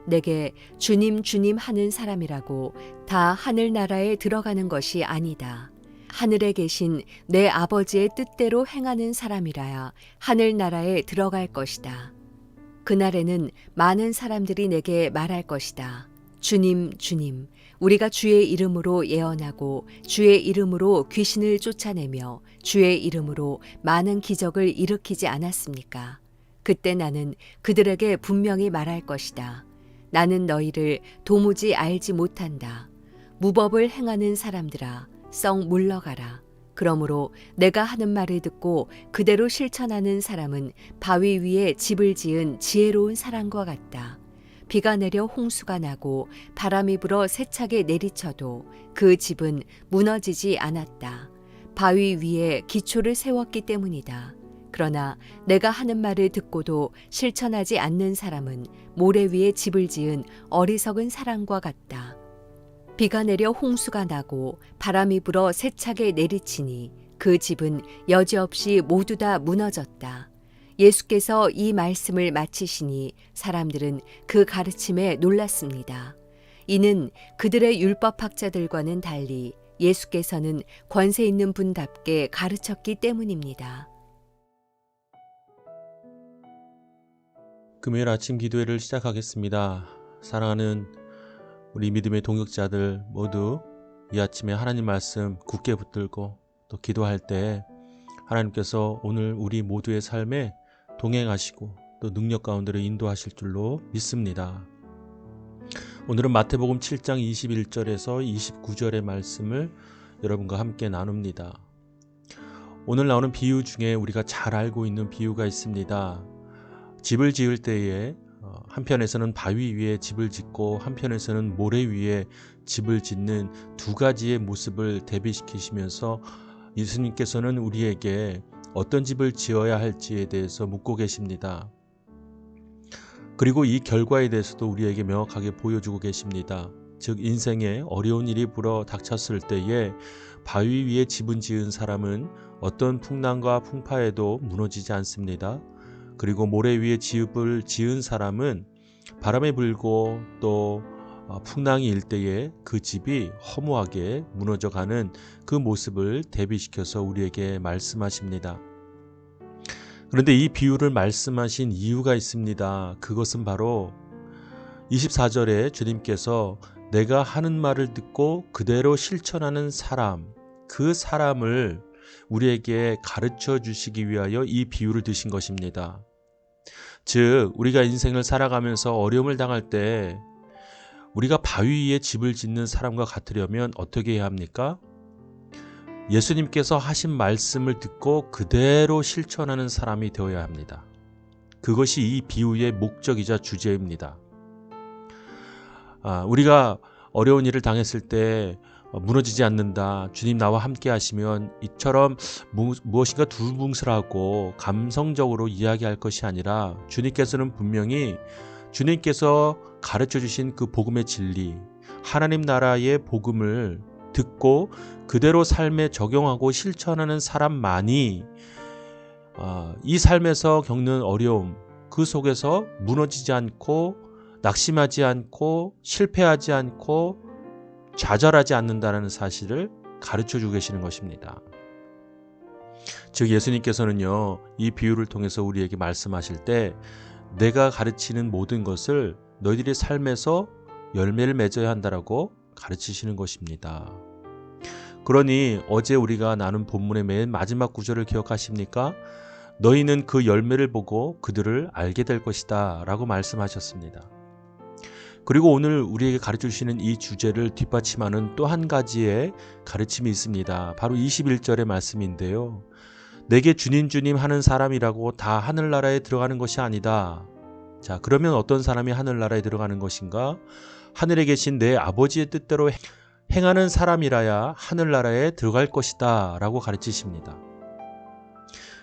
내게 주님 주님 하는 사람이라고 다 하늘나라에 들어가는 것이 아니다. 하늘에 계신 내 아버지의 뜻대로 행하는 사람이라야 하늘나라에 들어갈 것이다. 그날에는 많은 사람들이 내게 말할 것이다. 주님, 주님, 우리가 주의 이름으로 예언하고 주의 이름으로 귀신을 쫓아내며 주의 이름으로 많은 기적을 일으키지 않았습니까? 그때 나는 그들에게 분명히 말할 것이다. 나는 너희를 도무지 알지 못한다. 무법을 행하는 사람들아, 썩 물러가라. 그러므로 내가 하는 말을 듣고 그대로 실천하는 사람은 바위 위에 집을 지은 지혜로운 사람과 같다. 비가 내려 홍수가 나고 바람이 불어 세차게 내리쳐도 그 집은 무너지지 않았다. 바위 위에 기초를 세웠기 때문이다. 그러나 내가 하는 말을 듣고도 실천하지 않는 사람은 모래 위에 집을 지은 어리석은 사람과 같다. 비가 내려 홍수가 나고 바람이 불어 세차게 내리치니 그 집은 여지없이 모두 다 무너졌다. 예수께서 이 말씀을 마치시니 사람들은 그 가르침에 놀랐습니다. 이는 그들의 율법학자들과는 달리 예수께서는 권세 있는 분답게 가르쳤기 때문입니다. 금요일 아침 기도회를 시작하겠습니다. 사랑하는 우리 믿음의 동역자들 모두 이 아침에 하나님 말씀 굳게 붙들고 또 기도할 때 하나님께서 오늘 우리 모두의 삶에 동행하시고 또 능력 가운데로 인도하실 줄로 믿습니다. 오늘은 마태복음 7장 21절에서 29절의 말씀을 여러분과 함께 나눕니다. 오늘 나오는 비유 중에 우리가 잘 알고 있는 비유가 있습니다. 집을 지을 때에 한편에서는 바위 위에 집을 짓고 한편에서는 모래 위에 집을 짓는 두 가지의 모습을 대비시키시면서 예수님께서는 우리에게 어떤 집을 지어야 할지에 대해서 묻고 계십니다. 그리고 이 결과에 대해서도 우리에게 명확하게 보여주고 계십니다. 즉 인생에 어려운 일이 불어 닥쳤을 때에 바위 위에 집을 지은 사람은 어떤 풍랑과 풍파에도 무너지지 않습니다. 그리고 모래 위에 집을 지은 사람은 바람이 불고 또 풍랑이 일 때에 그 집이 허무하게 무너져가는 그 모습을 대비시켜서 우리에게 말씀하십니다. 그런데 이 비유를 말씀하신 이유가 있습니다. 그것은 바로 24절에 주님께서 내가 하는 말을 듣고 그대로 실천하는 사람, 그 사람을 우리에게 가르쳐 주시기 위하여 이 비유를 드신 것입니다. 즉 우리가 인생을 살아가면서 어려움을 당할 때 우리가 바위 위에 집을 짓는 사람과 같으려면 어떻게 해야 합니까? 예수님께서 하신 말씀을 듣고 그대로 실천하는 사람이 되어야 합니다. 그것이 이 비유의 목적이자 주제입니다. 우리가 어려운 일을 당했을 때 무너지지 않는다. 주님 나와 함께 하시면 이처럼 무엇인가 두루뭉술하고 감성적으로 이야기할 것이 아니라 주님께서는 분명히 주님께서 가르쳐 주신 그 복음의 진리, 하나님 나라의 복음을 듣고 그대로 삶에 적용하고 실천하는 사람만이 이 삶에서 겪는 어려움, 그 속에서 무너지지 않고 낙심하지 않고 실패하지 않고 좌절하지 않는다는 사실을 가르쳐주고 계시는 것입니다. 즉 예수님께서는요, 이 비유를 통해서 우리에게 말씀하실 때 내가 가르치는 모든 것을 너희들의 삶에서 열매를 맺어야 한다라고 가르치시는 것입니다. 그러니 어제 우리가 나눈 본문의 맨 마지막 구절을 기억하십니까? 너희는 그 열매를 보고 그들을 알게 될 것이다 라고 말씀하셨습니다. 그리고 오늘 우리에게 가르쳐 주시는 이 주제를 뒷받침하는 또 한 가지의 가르침이 있습니다. 바로 21절의 말씀인데요. 내게 주님 주님 하는 사람이라고 다 하늘나라에 들어가는 것이 아니다. 자, 그러면 어떤 사람이 하늘나라에 들어가는 것인가? 하늘에 계신 내 아버지의 뜻대로 행하는 사람이라야 하늘나라에 들어갈 것이다 라고 가르치십니다.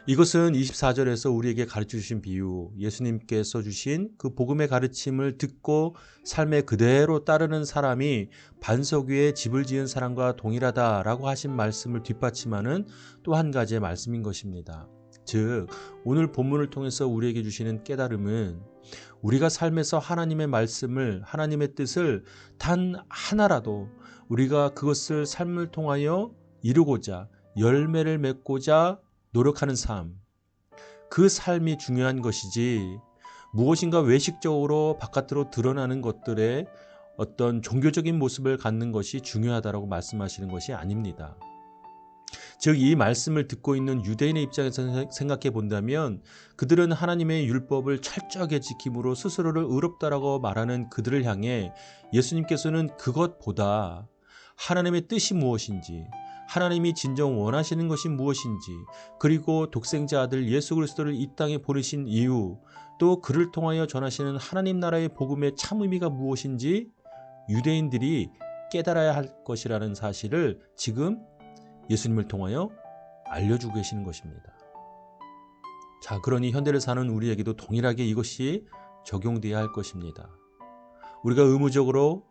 이것은 24절에서 우리에게 가르쳐 주신 비유, 예수님께서 주신 그 복음의 가르침을 듣고 삶에 그대로 따르는 사람이 반석 위에 집을 지은 사람과 동일하다라고 하신 말씀을 뒷받침하는 또 한 가지의 말씀인 것입니다. 즉 오늘 본문을 통해서 우리에게 주시는 깨달음은 우리가 삶에서 하나님의 말씀을, 하나님의 뜻을 단 하나라도 우리가 그것을 삶을 통하여 이루고자, 열매를 맺고자 노력하는 삶, 그 삶이 중요한 것이지 무엇인가 외식적으로 바깥으로 드러나는 것들의 어떤 종교적인 모습을 갖는 것이 중요하다고 말씀하시는 것이 아닙니다. 즉 이 말씀을 듣고 있는 유대인의 입장에서 생각해 본다면 그들은 하나님의 율법을 철저하게 지킴으로 스스로를 의롭다라고 말하는 그들을 향해 예수님께서는 그것보다 하나님의 뜻이 무엇인지, 하나님이 진정 원하시는 것이 무엇인지, 그리고 독생자 아들 예수 그리스도를 이 땅에 보내신 이유, 또 그를 통하여 전하시는 하나님 나라의 복음의 참 의미가 무엇인지 유대인들이 깨달아야 할 것이라는 사실을 지금 예수님을 통하여 알려주고 계시는 것입니다. 자, 그러니 현대를 사는 우리에게도 동일하게 이것이 적용되어야 할 것입니다. 우리가 의무적으로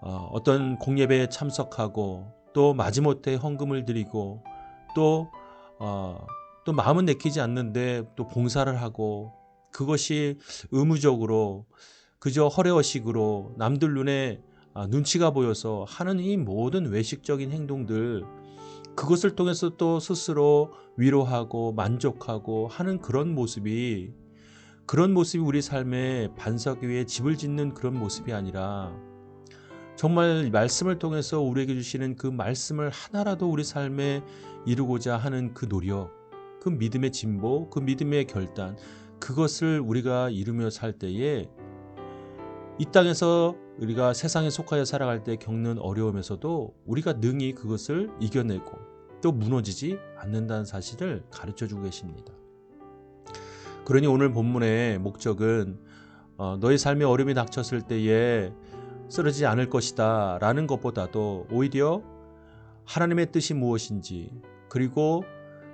어떤 공예배에 참석하고 또 마지못해 헌금을 드리고 또 마음은 내키지 않는데 또 봉사를 하고 그것이 의무적으로 그저 허례허식으로 남들 눈에 눈치가 보여서 하는 이 모든 외식적인 행동들, 그것을 통해서 또 스스로 위로하고 만족하고 하는 그런 모습이 우리 삶의 반석 위에 집을 짓는 그런 모습이 아니라 정말 말씀을 통해서 우리에게 주시는 그 말씀을 하나라도 우리 삶에 이루고자 하는 그 노력, 그 믿음의 진보, 그 믿음의 결단, 그것을 우리가 이루며 살 때에 이 땅에서 우리가 세상에 속하여 살아갈 때 겪는 어려움에서도 우리가 능히 그것을 이겨내고 또 무너지지 않는다는 사실을 가르쳐주고 계십니다. 그러니 오늘 본문의 목적은 너희 삶에 어려움이 닥쳤을 때에 쓰러지지 않을 것이다 라는 것보다도 오히려 하나님의 뜻이 무엇인지, 그리고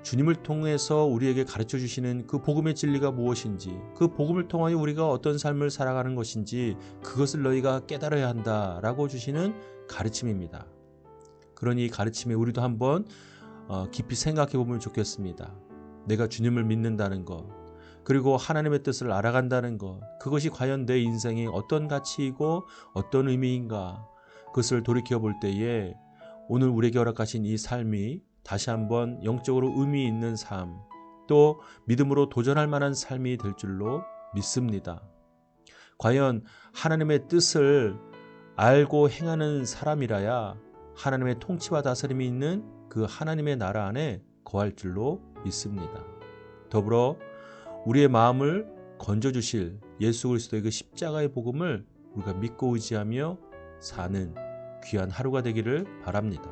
주님을 통해서 우리에게 가르쳐 주시는 그 복음의 진리가 무엇인지, 그 복음을 통하여 우리가 어떤 삶을 살아가는 것인지 그것을 너희가 깨달아야 한다라고 주시는 가르침입니다. 그러니 이 가르침에 우리도 한번 깊이 생각해 보면 좋겠습니다. 내가 주님을 믿는다는 것, 그리고 하나님의 뜻을 알아간다는 것, 그것이 과연 내 인생의 어떤 가치이고 어떤 의미인가, 그것을 돌이켜 볼 때에 오늘 우리에게 허락하신 이 삶이 다시 한번 영적으로 의미 있는 삶, 또 믿음으로 도전할 만한 삶이 될 줄로 믿습니다. 과연 하나님의 뜻을 알고 행하는 사람이라야 하나님의 통치와 다스림이 있는 그 하나님의 나라 안에 거할 줄로 믿습니다. 더불어 우리의 마음을 건져주실 예수 그리스도의 그 십자가의 복음을 우리가 믿고 의지하며 사는 귀한 하루가 되기를 바랍니다.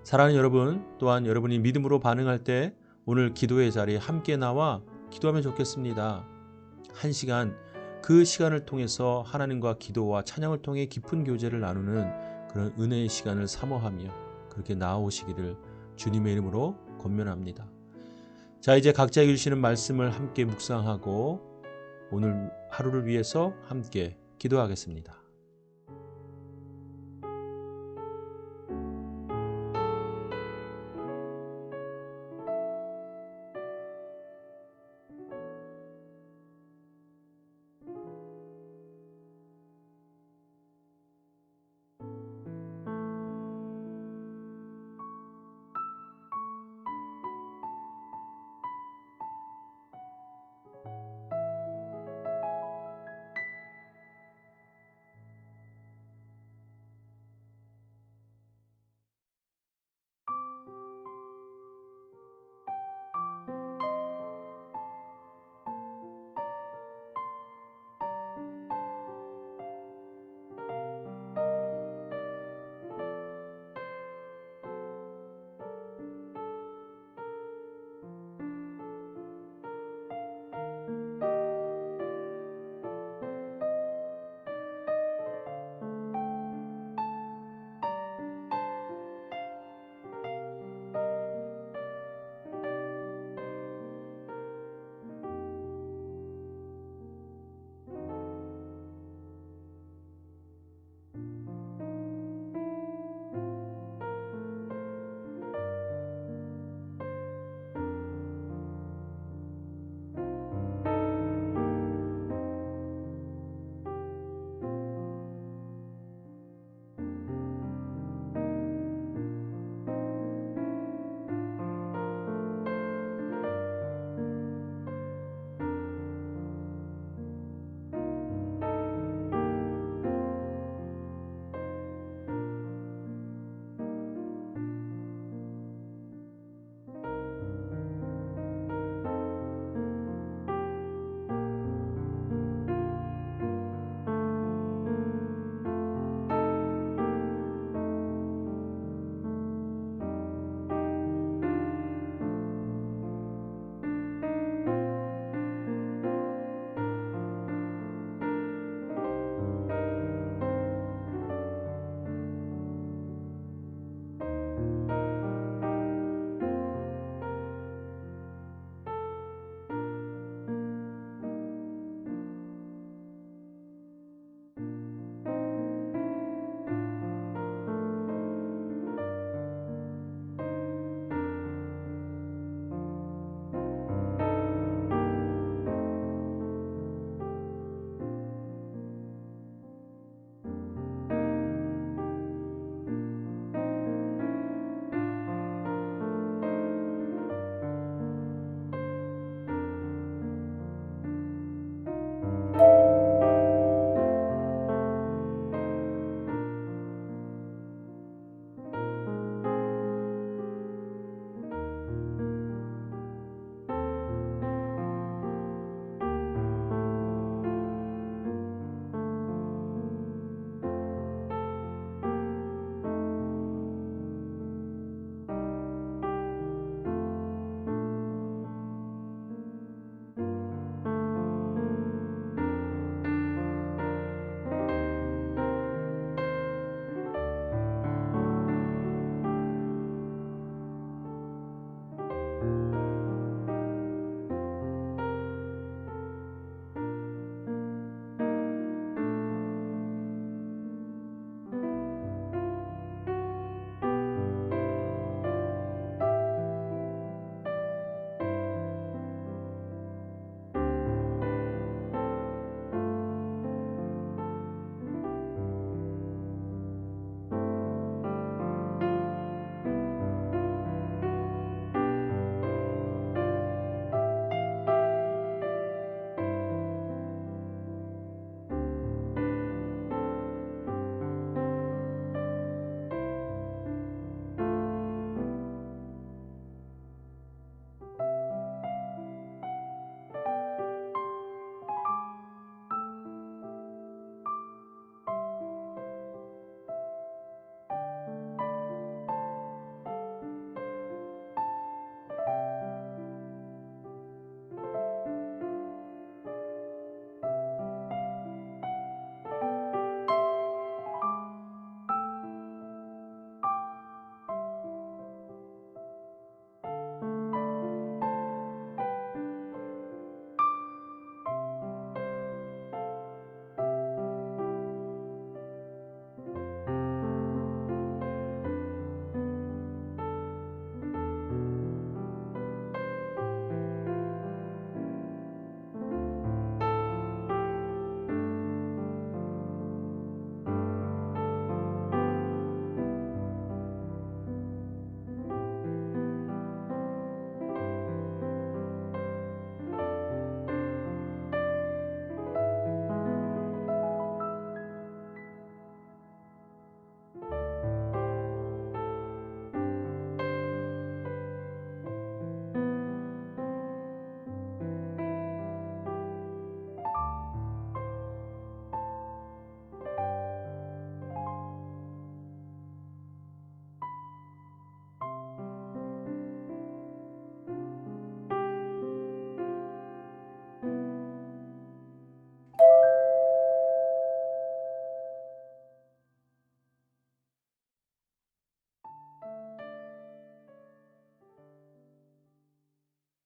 사랑하는 여러분, 또한 여러분이 믿음으로 반응할 때 오늘 기도의 자리에 함께 나와 기도하면 좋겠습니다. 한 시간, 그 시간을 통해서 하나님과 기도와 찬양을 통해 깊은 교제를 나누는 그런 은혜의 시간을 사모하며 그렇게 나아오시기를 주님의 이름으로 권면합니다. 자, 이제 각자에게 주시는 말씀을 함께 묵상하고 오늘 하루를 위해서 함께 기도하겠습니다.